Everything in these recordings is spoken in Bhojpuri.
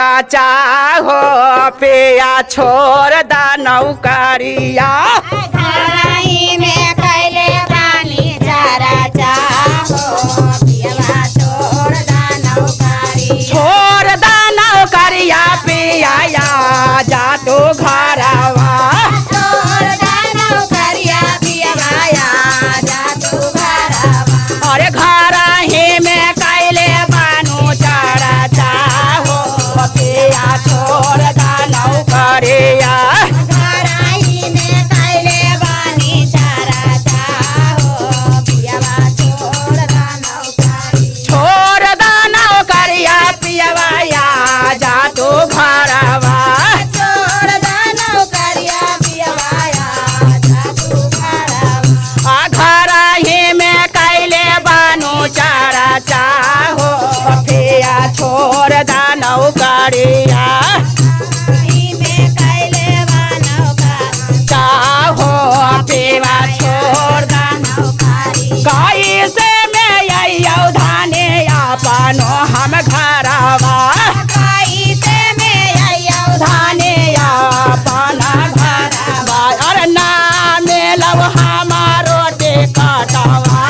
चाहो पिया छोड़ दा नौकरिया घरही में कैले बानी चारा चाहो पियवा छोड़ दा नौकरी छोड़ दा नौकरिया पिया जा तू घरवा छोड़ दा नौकरिया पियवा जा तू घरवा अरे घर ही में कैले बानू चारा चाहो पिया छोड़ दा नौकरिया घरही में कैले बानी चारा चाहो पियवा छोड़ दा नौकरी छोड़ दा नौकरिया पियवा जा तू घरवा छोड़ दा नौकरिया पियवा जा तू घरवा घर ही में कैले बानू चारा चाहो पिया छोड़ दा नौकरिया में कैले नौकरी चाहो पिया छोड़ दा नौकरी कैसे में अयो धाने अपनो हम घरवा कैसे में आयो धाने अपना घरवा अरे ना मिलब हमारो टिकटवा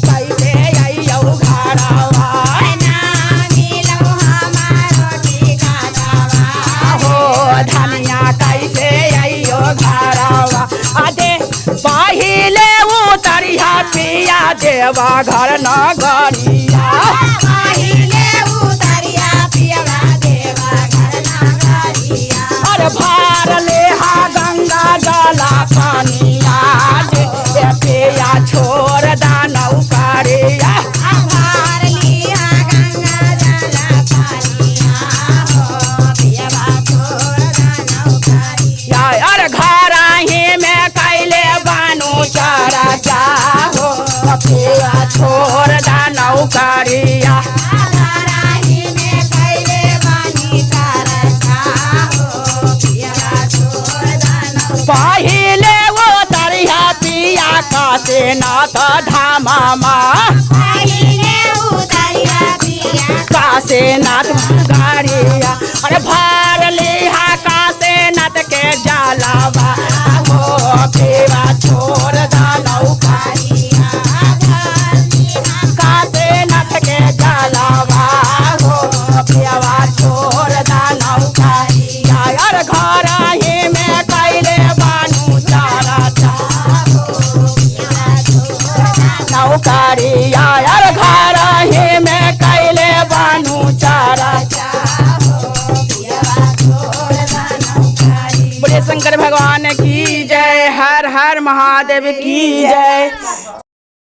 कैसे अयो घरवा ना मिलो हमारो ठिकाना हो धनिया कैसे अयो घरवा अदे पहिले उतरिया पिया देवा घर न गरिया पहिले उतरिया पियवा देवा घर नगरिया अरे भार ले हा गंगा जला पानिया दे पिया छोड़ दा नौकरिया आभार लिया गंगा जला पानिया हो पियवा छोड़ दा नौकरिया अरे घर ही में कैले बानू चारा चाहो पिया छोड़ दा नौकरिया घरही में कैले बानी चारा चाहो पियवा छोड़ दा नौकरी पहिले उतरिया पिया कासे नाथ धामा पहिले उतरिया पिया कासे नाथ गाड़िया अरे भार लिहा कासे नाथ के जलावा हो पिया छोड़ दा नौकरिया कासे नाथ के जलावा हो पिया छोड़ दा नौकरिया यार घर ही में कैले बानू चारा नौकरिया यार घर ही में कैले बानू चारा बोले शंकर भगवान की जय हर हर महादेव की जय।